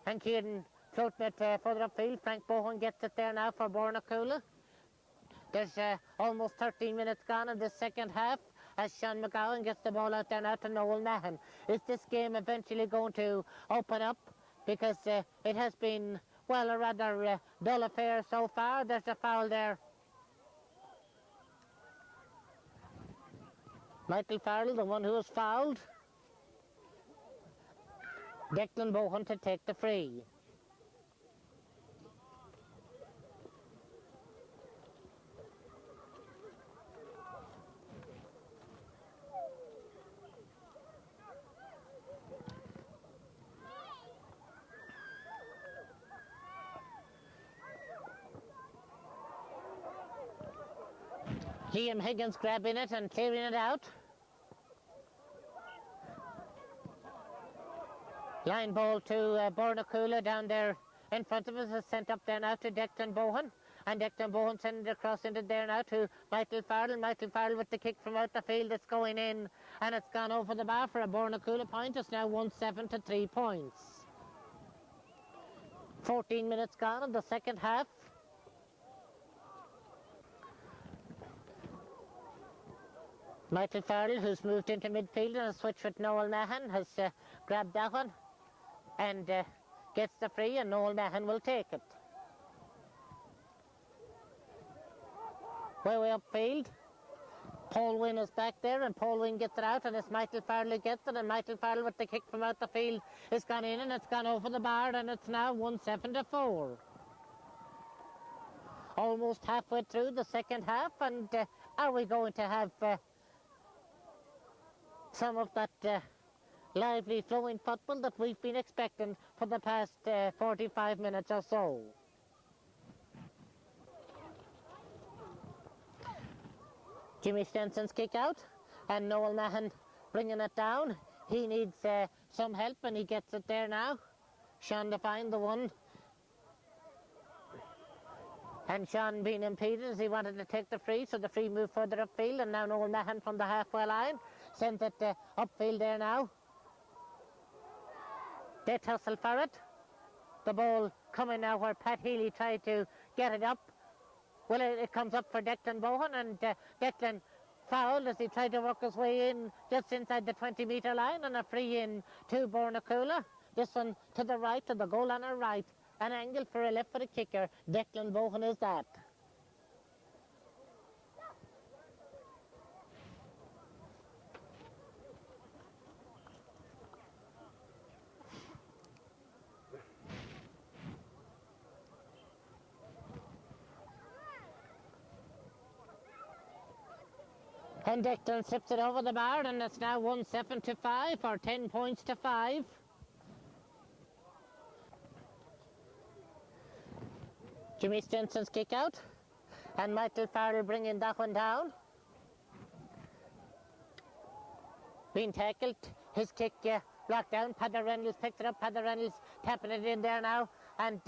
And Kieran floating it further upfield. Frank Bohan gets it there now for Bornacoola. There's almost 13 minutes gone in the second half, as Sean McGowan gets the ball out there now to Noel Mahan. Is this game eventually going to open up? Because it has been, well, a rather dull affair so far. There's a foul there. Michael Farrell, the one who was fouled. Declan Bohan to take the free. Liam Higgins grabbing it and clearing it out. Line ball to Bornacoola down there in front of us is sent up there now to Declan Bohan. And Declan Bohan sending it across into there now to Michael Farrell. Michael Farrell with the kick from out the field. It's going in, and it's gone over the bar for a Bornacoola point. It's now 1-7 to 3 points. 14 minutes gone in the second half. Michael Farrell, who's moved into midfield and a switch with Noel Mahan, has grabbed that one and gets the free, and Noel Mahan will take it. Way upfield. Paul Wynn is back there, and Paul Wynn gets it out, and it's Michael Farrell who gets it, and Michael Farrell with the kick from out the field is gone in, and it's gone over the bar, and it's now 1-7 to 4. Almost halfway through the second half, and are we going to have some of that lively flowing football that we've been expecting for the past 45 minutes or so? Jimmy Stenson's kick out, and Noel Mahan bringing it down. He needs some help, and he gets it there now. Sean Devine, the one. And Sean being impeded as he wanted to take the free, so the free moved further upfield, and now Noel Mahan from the halfway line sends it upfield there now. They tussle for it. The ball coming now where Pat Healy tried to get it up. Well, it comes up for Declan Bohan, and Declan fouled as he tried to work his way in just inside the 20-metre line, and a free in to Bornacoola. This one to the right, to the goal on our right. An angle for a left-footed kicker. Declan Bohan is that. And Declan slips it over the bar, and it's now 1-7 to 5, or 10 points to 5. Jimmy Stenson's kick out, and Michael Farrell bringing that one down. Being tackled, his kick blocked down. Paddy Reynolds picks it up. Paddy Reynolds tapping it in there now. And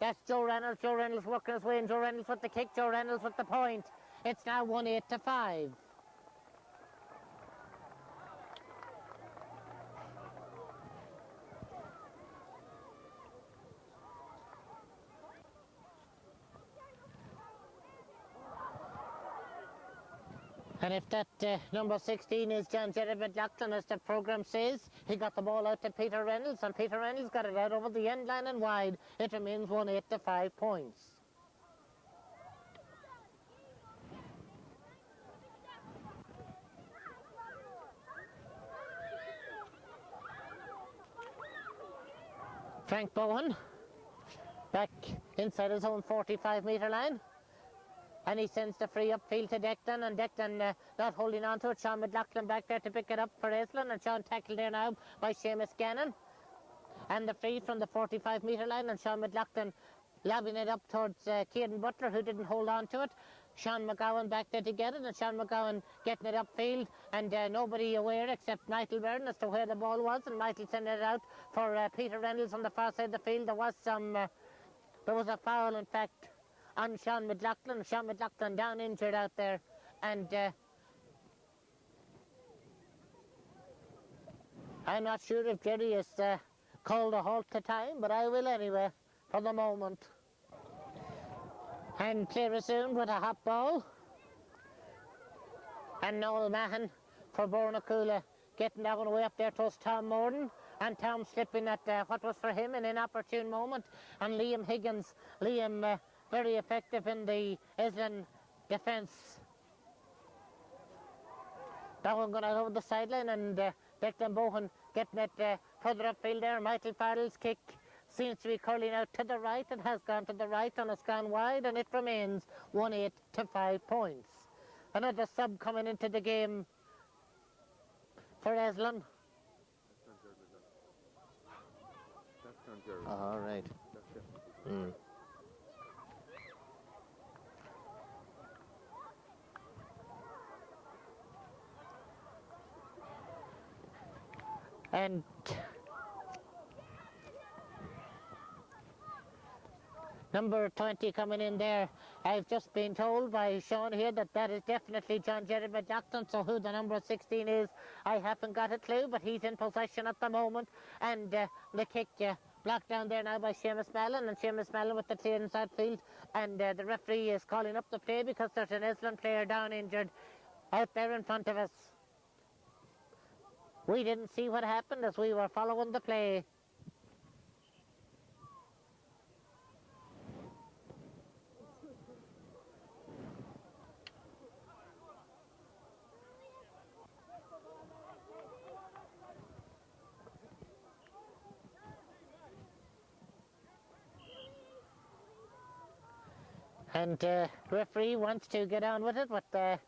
that's Joe Reynolds. Joe Reynolds working his way in. Joe Reynolds with the kick. Joe Reynolds with the point. It's now 1-8 to 5. And if that number 16 is John Jerry McLaughlin, as the programme says, he got the ball out to Peter Reynolds, and Peter Reynolds got it out over the end line and wide. It remains 1-8 to 5 points. Frank Bowen back inside his own 45-metre line. And he sends the free upfield to Declan, and Declan not holding on to it. Sean McLaughlin back there to pick it up for Eslin, and Sean tackled there now by Seamus Gannon. And the free from the 45-metre line, and Sean McLaughlin lobbing it up towards Kieran Butler, who didn't hold on to it. Sean McGowan back there to get it, and Sean McGowan getting it upfield, and nobody aware except Michael Byrne as to where the ball was, and Michael sending it out for Peter Reynolds on the far side of the field. There was a foul, in fact, on Sean McLaughlin. Sean McLaughlin down injured out there, and I'm not sure if Jerry has called a halt to time, but I will anyway for the moment. And play resumed with a hot ball, and Noel Mahan for Bornacoola getting that one away up there towards Tom Morden, and Tom slipping at what was for him an inopportune moment, and Liam Higgins, very effective in the Eslin defence. That one going out over the sideline, and Declan Bowen getting it further upfield there. Michael Farrell's kick seems to be curling out to the right. It has gone to the right and it's gone wide, and it remains 1-8 to 5 points. Another sub coming into the game for Aslan. All right. And number 20 coming in there. I've just been told by Sean here that is definitely John Jerry McLaughlin, so who the number 16 is, I haven't got a clue, but he's in possession at the moment. And the kick blocked down there now by Seamus Mallon, and Seamus Mallon with the clearance outfield. And the referee is calling up the play because there's an Eslin player down injured out there in front of us. We didn't see what happened as we were following the play. And referee wants to get on with it with a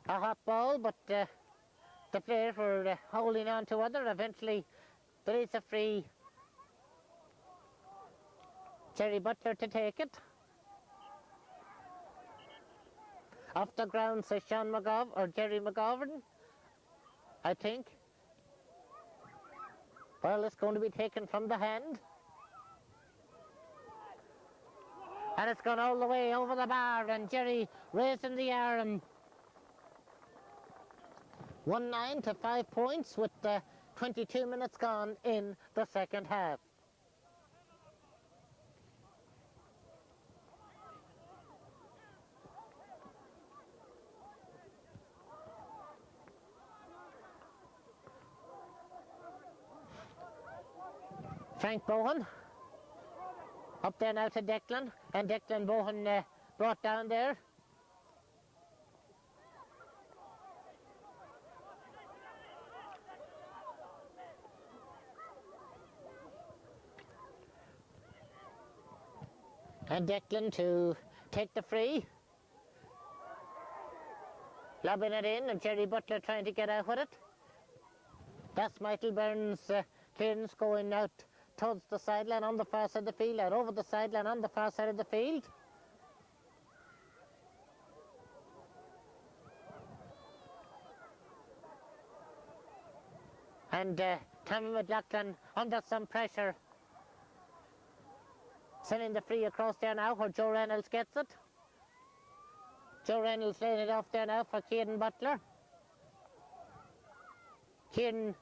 hot ball, but the players were holding on to other. Eventually there is a free. Jerry Butler to take it. Off the ground says Sean McGovern, or Jerry McGovern, I think. Well, it's going to be taken from the hand. And it's gone all the way over the bar, and Jerry raising the arm. 1-9 to 5 points with 22 minutes gone in the second half. Frank Bowen up there now to Declan, and Declan Bowen brought down there. And Declan to take the free. Lobbing it in, and Jerry Butler trying to get out with it. That's Michael Byrne's clearance going out towards the sideline on the far side of the field, out over the sideline on the far side of the field. And Tommy McLaughlin under some pressure. Sending the free across there now where Joe Reynolds gets it. Joe Reynolds laying it off there now for Kieran Butler. Kieran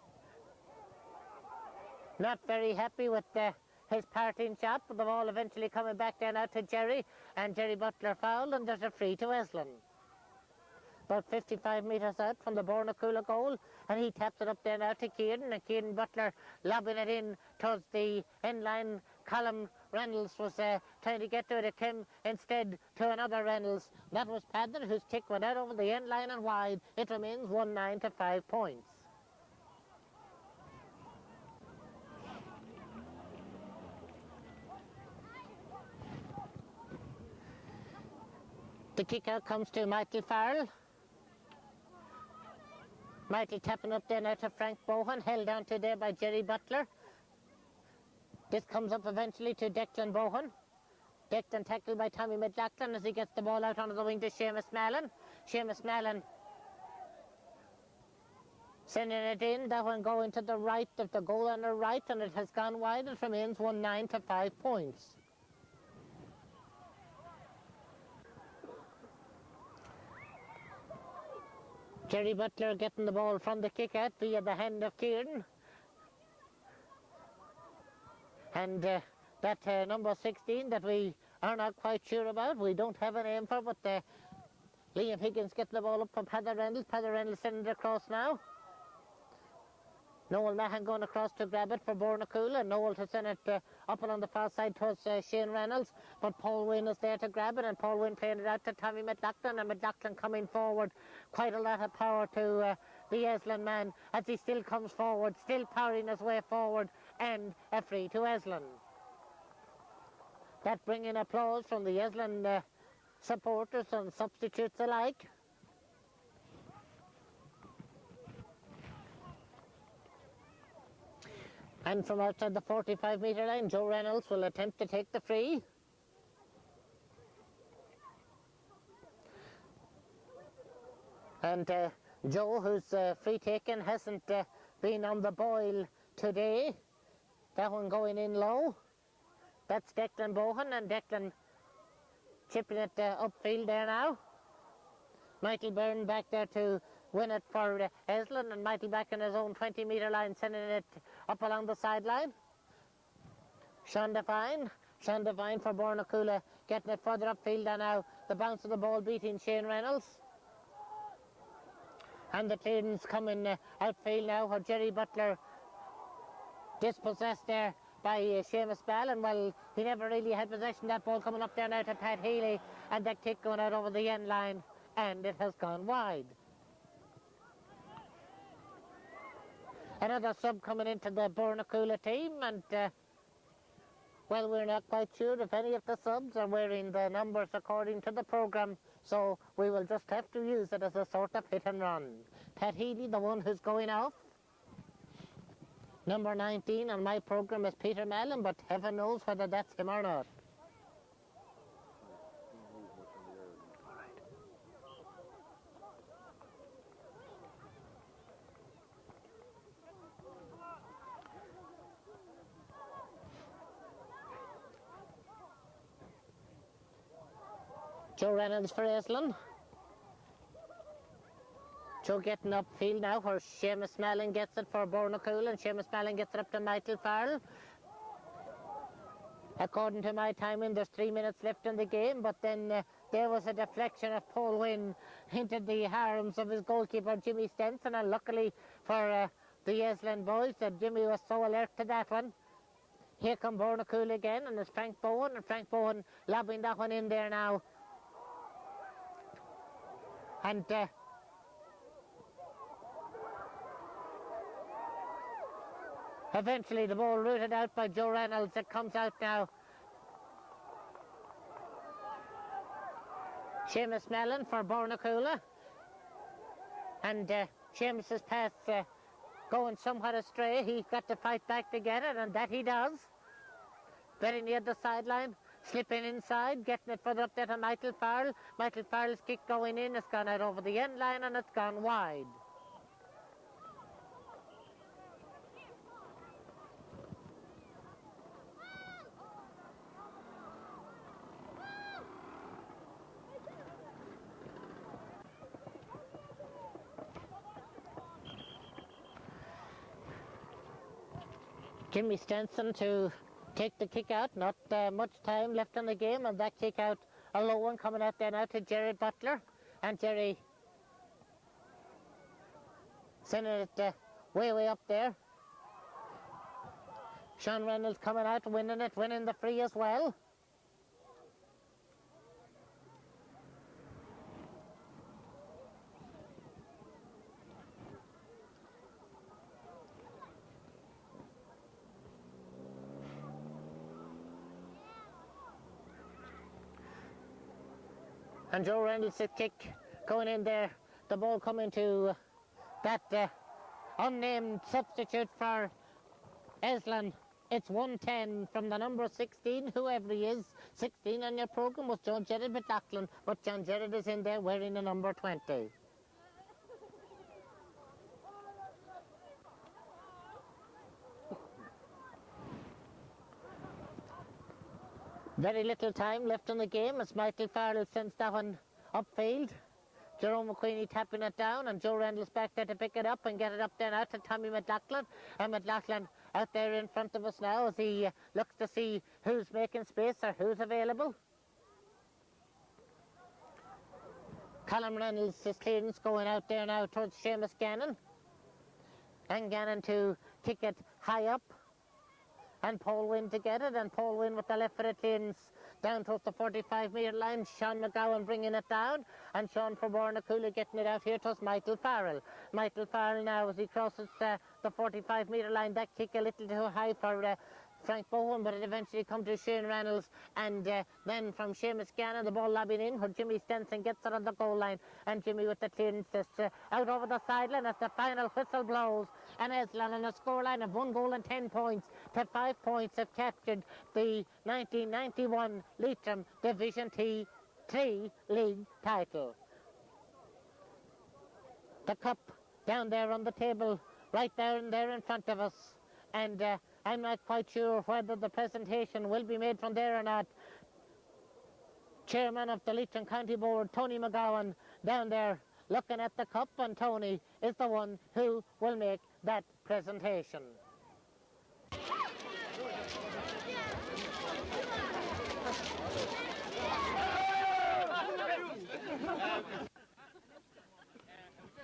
not very happy with his parting shot, but the ball eventually coming back there now to Jerry, and Jerry Butler fouled, and there's a free to Eslin. About 55 metres out from the Bornacoola goal, and he taps it up there now to Kieran, and Kieran Butler lobbing it in towards the end line. Colin Reynolds was trying to get to it. It came instead to another Reynolds. That was Padder, whose kick went out over the end line and wide. It remains 1-9 to 5 points. The kick out comes to Michael Farrell. Michael tapping up there now to Frank Bohan, held down to there by Jerry Butler. This comes up eventually to Declan Bohan. Declan tackled by Tommy McLaughlin as he gets the ball out onto the wing to Seamus Mallon. Seamus Mallon sending it in. That one going to the right of the goal on the right, and it has gone wide. It remains 1-9 to 5 points. Jerry Butler getting the ball from the kick out via the hand of Kieran. And that number 16 that we are not quite sure about, we don't have a name for, but Liam Higgins getting the ball up from Padder Reynolds. Padder Reynolds sending it across now. Noel Mahan going across to grab it for Bornacoola. Noel to send it up along the far side towards Shane Reynolds, but Paul Wynne is there to grab it, and Paul Wynne playing it out to Tommy McLaughlin, and McLaughlin coming forward. Quite a lot of power to the Aslan man as he still comes forward, still powering his way forward, and a free to Aslan. That bringing applause from the Aslan supporters and substitutes alike. And from outside the 45-metre line, Joe Reynolds will attempt to take the free. And Joe, whose free taken, hasn't been on the boil today. That one going in low. That's Declan Bohan, and Declan chipping it upfield there now. Michael Byrne back there to win it for Eslin, and Michael back in his own 20-metre line, sending it up along the sideline. Sean Devine for Bornacoola, getting it further upfield, and now the bounce of the ball beating Shane Reynolds. And the clearance coming outfield now, where Jerry Butler dispossessed there by Seamus Mallon. Well, he never really had possession. That ball coming up there now to Pat Healy, and that kick going out over the end line, and it has gone wide. Another sub coming into the Bornacoola team, and well, we're not quite sure if any of the subs are wearing the numbers according to the programme, so we will just have to use it as a sort of hit and run. Pat Healy, the one who's going off. Number 19 on my programme is Peter Mallon, but heaven knows whether that's him or not. Joe Reynolds for Eslin. Joe getting upfield now where Seamus Mallon gets it for Bornacoola, and Seamus Mallon gets it up to Michael Farrell. According to my timing, there's 3 minutes left in the game, but then there was a deflection of Paul Wynne into the arms of his goalkeeper, Jimmy Stenson, and luckily for the Eslin boys that Jimmy was so alert to that one. Here come Bornacoola again, and it's Frank Bohan, and Frank Bohan lobbing that one in there now. And eventually the ball rooted out by Joe Reynolds. It comes out now. Seamus Mallon for Bornacoola. And Seamus's pass going somewhat astray. He's got to fight back to get it, and that he does. Very near the sideline. Slipping inside, getting it further up there to Michael Farrell. Michael Farrell's kick going in. It's gone out over the end line, and it's gone wide. Jimmy Stenson to take the kick out. Not much time left in the game, and that kick out, a low one coming out there now to Jerry Butler, and Jerry sending it way up there. Sean Reynolds coming out, winning the free as well. And Joe Reynolds' kick going in there. The ball coming to that unnamed substitute for Aslan. It's 110 from the number 16, whoever he is. 16 on your programme was John Jarrett McLaughlin, but John Jarrett is in there wearing the number 20. Very little time left in the game as Michael Farrell sends that one upfield. Jerome McQueenie tapping it down, and Joe Reynolds back there to pick it up and get it up there now to Tommy McLaughlin. And McLaughlin out there in front of us now as he looks to see who's making space or who's available. Colin Reynolds' clearance going out there now towards Seamus Gannon. And Gannon to kick it high up. And Paul Wynn to get it, and Paul Wynn with the left foot clearance down towards the 45-metre line. Sean McGowan bringing it down, and Sean for Bornacoola getting it out here towards Michael Farrell. Michael Farrell now as he crosses the 45-metre line. That kick a little too high for Frank Bowen, but it eventually comes to Shane Reynolds, and then from Seamus Gannon the ball lobbing in where Jimmy Stenson gets it on the goal line, and Jimmy with the clearance out over the sideline as the final whistle blows, and Aslan on a scoreline of 1 goal and 10 points to 5 points have captured the 1991 Leitrim Division 3 league title. The cup down there on the table, right there in front of us, and I'm not quite sure whether the presentation will be made from there or not. Chairman of the Leitrim County Board, Tony McGowan, down there looking at the cup, and Tony is the one who will make that presentation. Just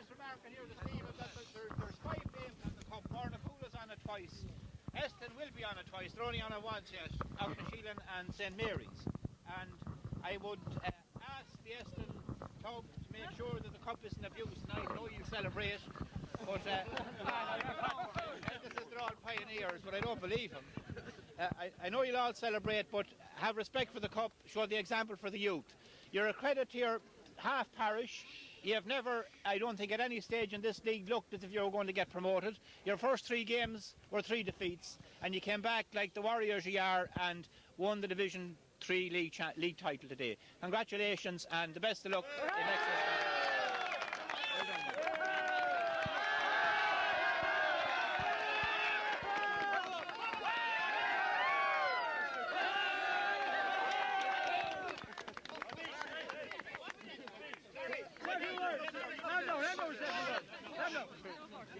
remarking here this evening that there's 5 games in the cup. Bornacoola's on it twice. Eslin will be on it twice. They're only on it once yet, out in Sheelan and St Mary's. And I would ask the Eslin club to make sure that the cup isn't abused. And I know you celebrate, but they're all pioneers, but I don't believe them. I know you'll all celebrate, but have respect for the cup, show the example for the youth. You're a credit to your half parish. You have never, I don't think at any stage in this league, looked as if you were going to get promoted. Your first 3 games were 3 defeats, and you came back like the Warriors you are and won the Division 3 league title today. Congratulations and the best of luck in next season.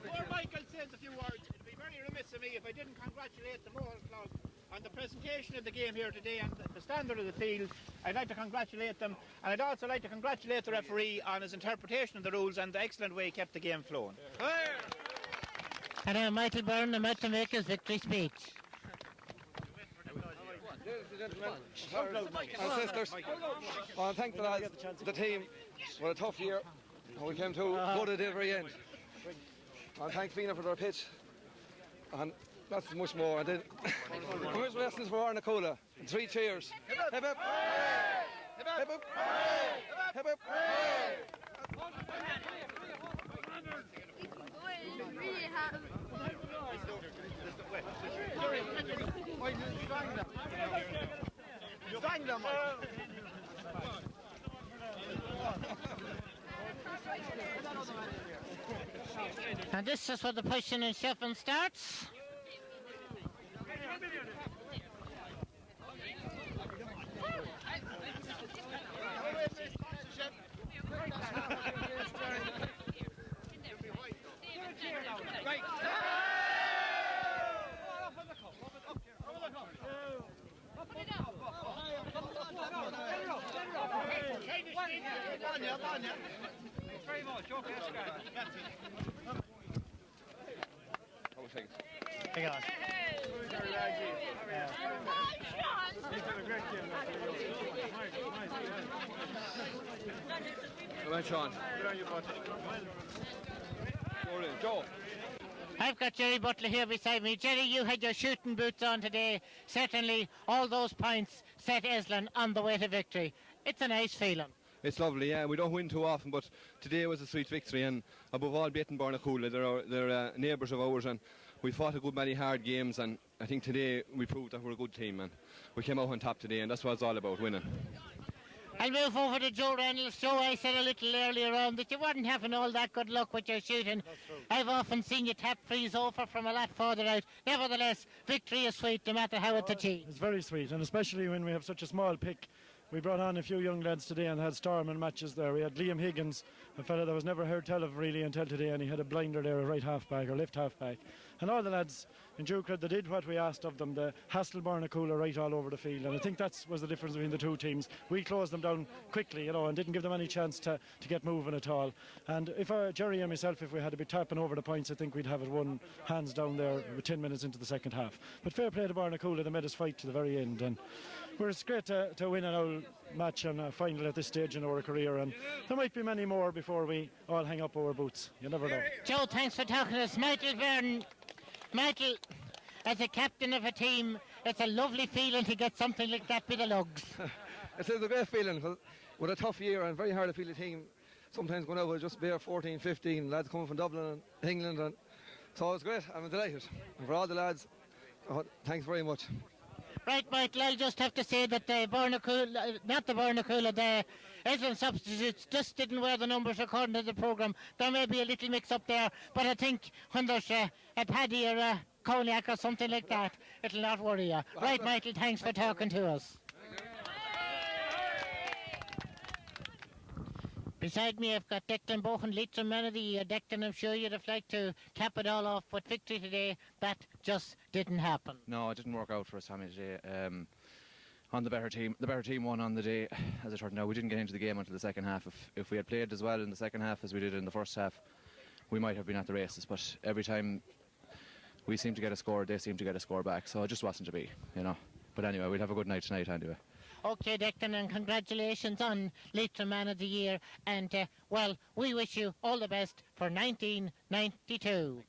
Before Michael says a few words, it would be very remiss of me if I didn't congratulate the Mohill club on the presentation of the game here today and the standard of the field. I'd like to congratulate them, and I'd also like to congratulate the referee on his interpretation of the rules and the excellent way he kept the game flowing. And now Michael Byrne about to make his victory speech. Ladies and gentlemen, and sisters, I want to thank the team for a tough year, and we came to good at the very end. And thank Fina for their pitch, and that's much more. And then, congratulations for Bornacoola. 3 cheers. Hip hip. Hip hip. Hip hip. Hip hip. And this is where the pushing and shoving starts. very much. Okay, that's great. How was things? Hang on. Come on, Sean. Joe. I've got Jerry Butler here beside me. Jerry, you had your shooting boots on today. Certainly all those points set Eslin on the way to victory. It's a nice feeling. It's lovely, yeah. We don't win too often, but today was a sweet victory, and above all, beating Bornacoola. They're neighbours of ours, and we fought a good many hard games, and I think today we proved that we're a good team, and we came out on top today, and that's what it's all about, winning. I'll move over to Joe Reynolds. Joe, I said a little earlier on that you weren't having all that good luck with your shooting. I've often seen you tap frees over from a lot further out. Nevertheless, victory is sweet no matter how it's achieved. It's very sweet, and especially when we have such a small pick. We brought on a few young lads today and had storming matches there. We had Liam Higgins, a fella that was never heard tell of really until today, and he had a blinder there, a right half-back or left half-back. And all the lads in due credit, they did what we asked of them. They hassled Bornacoola right all over the field, and I think that was the difference between the two teams. We closed them down quickly, and didn't give them any chance to get moving at all. And if Jerry and myself, if we had to be tapping over the points, I think we'd have it won hands down there with 10 minutes into the second half. But fair play to Bornacoola, they made us fight to the very end. And it's great to win an old match and a final at this stage in our career, and there might be many more before we all hang up our boots. You never know. Joe, thanks for talking to us. Michael, as a captain of a team, it's a lovely feeling to get something like that bit of lugs. It's a great feeling, because with a tough year and very hard to field a team, sometimes going out with just bare 14, 15 lads coming from Dublin and England, and so it's great. I'm delighted. And for all the lads, thanks very much. Right, Michael, I'll just have to say that the Eslin substitutes just didn't wear the numbers according to the programme. There may be a little mix-up there, but I think when there's a paddy or a cognac or something like that, it'll not worry you. Right, Michael, thanks for talking to us. Beside me, I've got Declan Bohan, Leitrim man of the year. Declan, I'm sure you'd have liked to cap it all off with victory today. That just didn't happen. No, it didn't work out for us, Tommy, today. On the better team won on the day. As it turned out, we didn't get into the game until the second half. If we had played as well in the second half as we did in the first half, we might have been at the races. But every time we seem to get a score, they seem to get a score back. So it just wasn't to be, But anyway, we'll have a good night tonight anyway. Okay, Declan, and congratulations on Leitrim Man of the Year. And, we wish you all the best for 1992.